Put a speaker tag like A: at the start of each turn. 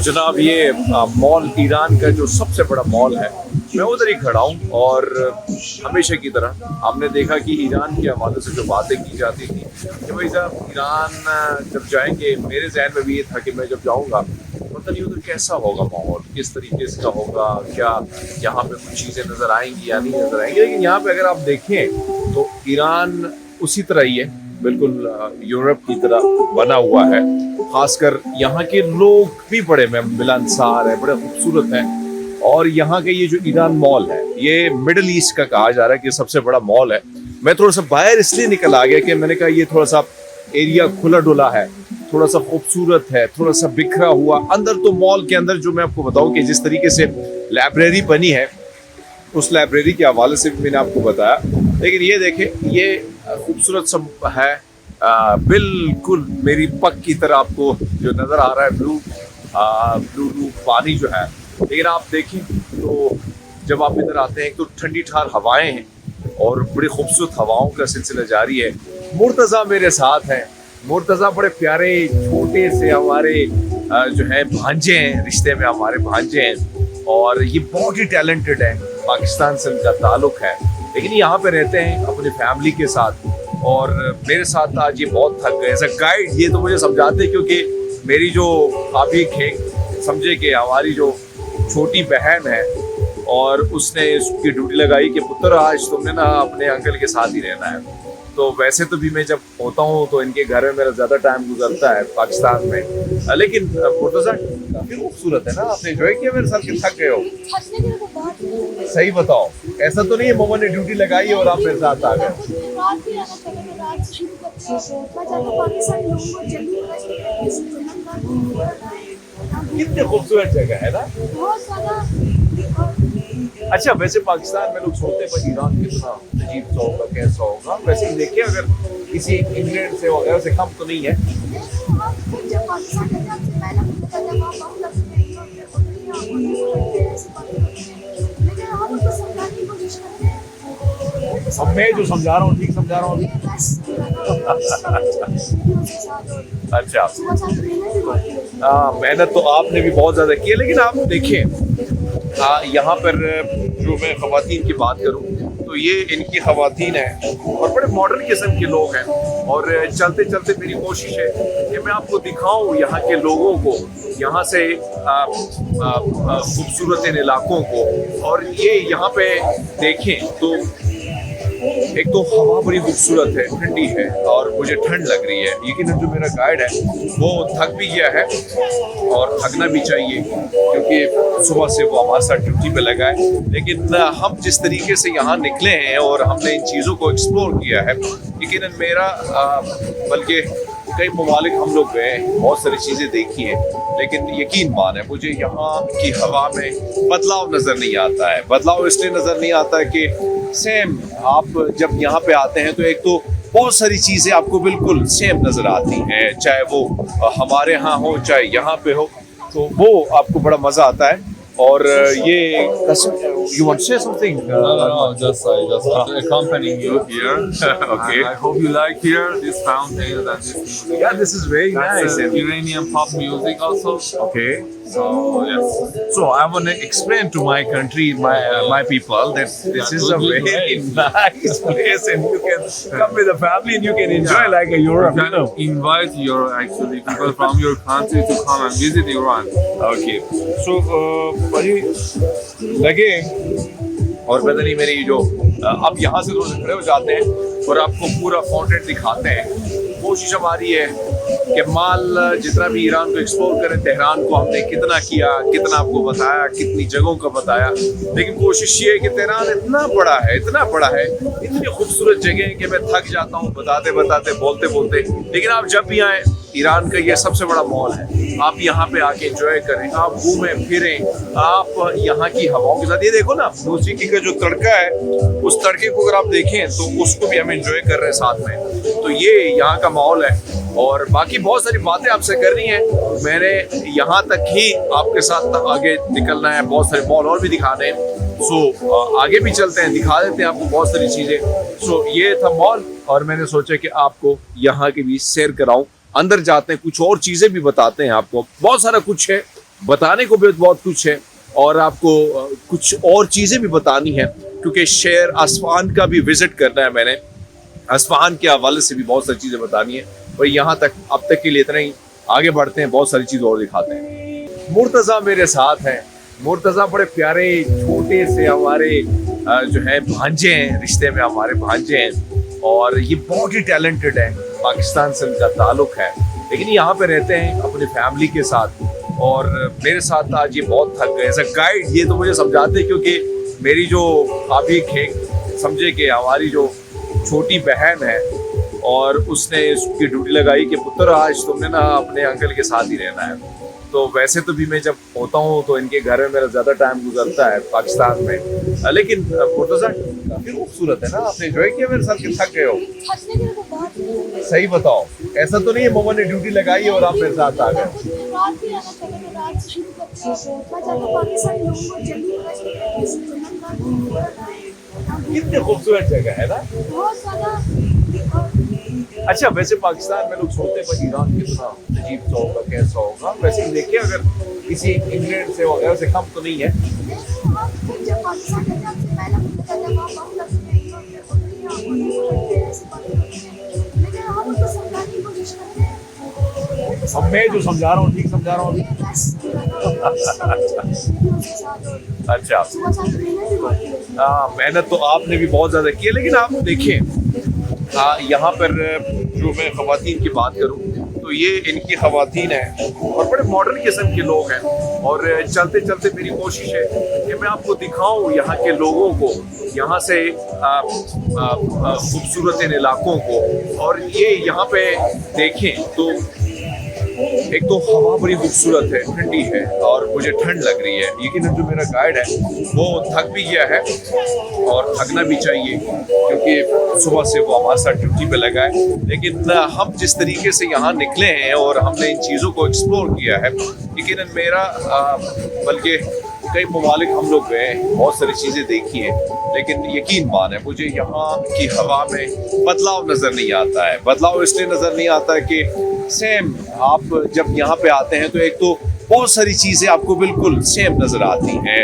A: जनाब ये mall Iran का जो सबसे बड़ा मॉल है, मैं उधर ही खड़ा हूँ। और हमेशा की तरह हमने देखा कि ईरान के हवाले से जो बातें की जाती थी कि भाई साहब ईरान जब जाएंगे, मेरे जहन में भी ये था कि मैं जब जाऊँगा पता नहीं उधर कैसा होगा माहौल, किस तरीके से होगा, क्या यहाँ पे कुछ चीज़ें नज़र आएंगी या नहीं नज़र आएंगी। लेकिन यहाँ पे अगर आप देखें तो ईरान उसी तरह ही है, बिल्कुल यूरोप की तरह बना हुआ है। खासकर यहाँ के लोग भी बड़े मिलनसार हैं, बड़े खूबसूरत हैं। और यहाँ के ये जो ईरान मॉल है, ये मिडिल ईस्ट का कहा जा रहा है कि सबसे बड़ा मॉल है। मैं थोड़ा सा बाहर इसलिए निकल आ गया कि मैंने कहा ये थोड़ा सा एरिया खुला डुला है, थोड़ा सा खूबसूरत है, थोड़ा सा बिखरा हुआ। अंदर तो मॉल के अंदर जो मैं आपको बताऊं कि जिस तरीके से लाइब्रेरी बनी है, उस लाइब्रेरी के हवाले से भी मैंने आपको बताया। लेकिन ये देखें, ये खूबसूरत सब है, बिल्कुल मेरी पग की तरह आपको जो नज़र आ रहा है, ब्लू ब्लू पानी जो है। लेकिन आप देखें तो जब आप इधर आते हैं तो ठंडी ठार हवाएं हैं और बड़ी खूबसूरत हवाओं का सिलसिला जारी है। मुर्तज़ा मेरे साथ हैं। मुर्तज़ा बड़े प्यारे छोटे से हमारे जो है भांजे हैं, रिश्ते में हमारे भांजे हैं और ये बहुत ही टैलेंटेड है। पाकिस्तान से उनका ताल्लुक है, लेकिन यहाँ पे रहते हैं अपनी फैमिली के साथ। और मेरे साथ आज ये बहुत थक गए एज अ गाइड। ये तो मुझे समझाते क्योंकि मेरी जो आप ही समझे कि हमारी जो छोटी बहन है और उसने उसकी ड्यूटी लगाई कि पुत्र आज तुमने ना अपने अंकल के साथ ही रहना है। तो वैसे तो भी मैं जब होता हूँ तो इनके घर में मेरा ज़्यादा टाइम गुजरता है पाकिस्तान में। लेकिन मुर्तज़ा काफ़ी खूबसूरत है ना, आपने एंजॉय किया मेरे साथ कि थक गए हो? सही बताओ, ऐसा तो नहीं है मम्मा ने ड्यूटी लगाई और आप मेरे साथ आ गए? कितनी खूबसूरत जगह है ना। अच्छा, वैसे पाकिस्तान में लोग सोचते हैं पर ईरान कितना अजीब सा होगा, कैसा होगा। वैसे ही देखिए, अगर किसी इंग्लैंड से वगैरह से कम तो नहीं है। अब मैं जो समझा रहा हूँ ठीक समझा रहा हूँ? अच्छा, मेहनत तो आपने भी बहुत ज़्यादा की है। लेकिन आप देखें यहाँ पर जो मैं ख़वातीन की बात करूँ तो ये इनकी ख़वातीन है और बड़े मॉडर्न किस्म के लोग हैं। और चलते चलते मेरी कोशिश है कि मैं आपको दिखाऊं यहाँ के लोगों को, यहाँ से खूबसूरत इन इलाकों को। और ये यहाँ पे देखें तो एक तो हवा बड़ी खूबसूरत है, ठंडी है और मुझे ठंड लग रही है। यकीनन जो मेरा गाइड है वो थक भी गया है और थकना भी चाहिए क्योंकि सुबह से वो हमारे साथ ड्यूटी पे लगा है। लेकिन हम जिस तरीके से यहाँ निकले हैं और हमने इन चीज़ों को एक्सप्लोर किया है, यकीनन मेरा बल्कि कई ममालिक हम लोग गए, बहुत सारी चीज़ें देखी हैं, लेकिन यकीन मान है मुझे यहाँ की हवा में बदलाव नज़र नहीं आता है। बदलाव इसलिए नज़र नहीं आता है कि सेम आप जब यहाँ पे आते हैं तो एक तो बहुत सारी चीज़ें आपको बिल्कुल सेम नज़र आती हैं, चाहे वो हमारे यहाँ हो चाहे यहाँ पे हो, तो वो आपको बड़ा मज़ा आता है। और ये you want to say something?
B: No, just accompanying you here.
A: Okay.
B: And I hope you like here this fountain and this music.
A: Yeah, this is very nice.
B: Iranian pop music also.
A: Okay.
B: So yes.
A: So I want to explain to my country, my people that this is a very nice place and you can come with a family and you can enjoy like a Europe.
B: You can invite your people from your country to come and visit Iran.
A: Okay. So भाई लगे और पता नहीं मेरी जो अब यहाँ से रोज खड़े हो जाते हैं और आपको पूरा फाउंटेन दिखाते हैं। कोशिश हमारी है कि माल जितना भी ईरान को एक्सप्लोर करें, तेहरान को हमने कितना किया, कितना आपको बताया, कितनी जगहों का बताया। लेकिन कोशिश ये है कि तेहरान इतना बड़ा है, इतना बड़ा है, इतनी खूबसूरत जगह है कि मैं थक जाता हूँ बताते बताते, बोलते बोलते। लेकिन आप जब भी आए, ईरान का ये सबसे बड़ा मॉल है, आप यहाँ पे आके एंजॉय करें, आप घूमें फिरें, आप यहाँ की हवाओं के साथ। ये देखो ना, मौसीकी का जो तड़का है, उस तड़के को अगर आप देखें तो उसको भी हम एंजॉय कर रहे हैं साथ में। तो ये यहाँ का माहौल है। और बाकी बहुत सारी बातें आपसे करनी है, मैंने यहाँ तक ही आपके साथ आगे निकलना है, बहुत सारे मॉल और भी दिखाने हैं। सो आगे भी चलते हैं, दिखा देते हैं आपको बहुत सारी चीज़ें। सो ये था मॉल और मैंने सोचा कि आपको यहाँ के भी सैर कराऊं। अंदर जाते हैं, कुछ और चीज़ें भी बताते हैं आपको, बहुत सारा कुछ है। बताने को भी बहुत कुछ है और आपको कुछ और चीज़ें भी बतानी है, क्योंकि शहर अस्फहान का भी विजिट करना है मैंने। अस्फहान के हवाले से भी बहुत सारी चीज़ें बतानी है, पर यहाँ तक अब तक के लिए इतना ही। आगे बढ़ते हैं, बहुत सारी चीज़ और दिखाते हैं। मुर्तज़ा मेरे साथ हैं। मुर्तज़ा बड़े प्यारे छोटे से हमारे जो है भांजे हैं, रिश्ते में हमारे भांजे हैं, और ये बहुत ही टैलेंटेड है। पाकिस्तान से उनका ताल्लुक है, लेकिन यहाँ पे रहते हैं अपनी फैमिली के साथ। और मेरे साथ आज ये बहुत थक गए एज अ गाइड। ये तो मुझे समझाते, क्योंकि मेरी जो आप ही समझे कि हमारी जो छोटी बहन है, और उसने उसकी ड्यूटी लगाई कि पुत्र आज तुमने ना अपने अंकल के साथ ही रहना है। तो वैसे तो भी मैं जब होता हूँ तो इनके घर में मेरा ज़्यादा टाइम गुजरता है पाकिस्तान में, लेकिन मुर्तज़ा काफ़ी खूबसूरत है ना। आपने एंजॉय किया मेरे साथ कि थक गए हो? सही बताओ, ऐसा तो नहीं है मम्मा ने ड्यूटी लगाई और आप मेरे साथ आ गए? कितनी खूबसूरत जगह है ना। अच्छा, वैसे पाकिस्तान में लोग सोचते हैं पर ईरान कितना अजीब सा होगा, कैसा होगा। वैसे देखिए, अगर किसी इंग्लैंड से वगैरह से कम तो नहीं है। अब मैं जो समझा रहा हूँ ठीक समझा रहा हूँ अभी? अच्छा, हाँ, मेहनत तो आपने भी बहुत ज़्यादा की है, लेकिन आप देखें यहाँ पर जो मैं ख़वातीन की बात करूँ तो ये इनकी ख़वातीन है और बड़े मॉडर्न किस्म के लोग हैं। और चलते चलते मेरी कोशिश है कि मैं आपको दिखाऊं यहाँ के लोगों को, यहाँ से खूबसूरत इन इलाकों को। और ये यहाँ पे देखें तो एक तो हवा बड़ी खूबसूरत है, ठंडी है, और मुझे ठंड लग रही है। यकीनन जो मेरा गाइड है वो थक भी गया है, और थकना भी चाहिए, क्योंकि सुबह से वो हमारे साथ ड्यूटी पे लगा है। लेकिन हम जिस तरीके से यहाँ निकले हैं और हमने इन चीज़ों को एक्सप्लोर किया है, यकीनन मेरा बल्कि कई ममालिक हम लोग गए, बहुत सारी चीज़ें देखी हैं, लेकिन यकीन माने मुझे यहाँ की हवा में बदलाव नज़र नहीं आता है। बदलाव इसलिए नज़र नहीं आता है कि सेम आप जब यहाँ पे आते हैं तो एक तो बहुत सारी चीज़ें आपको बिल्कुल सेम नज़र आती हैं।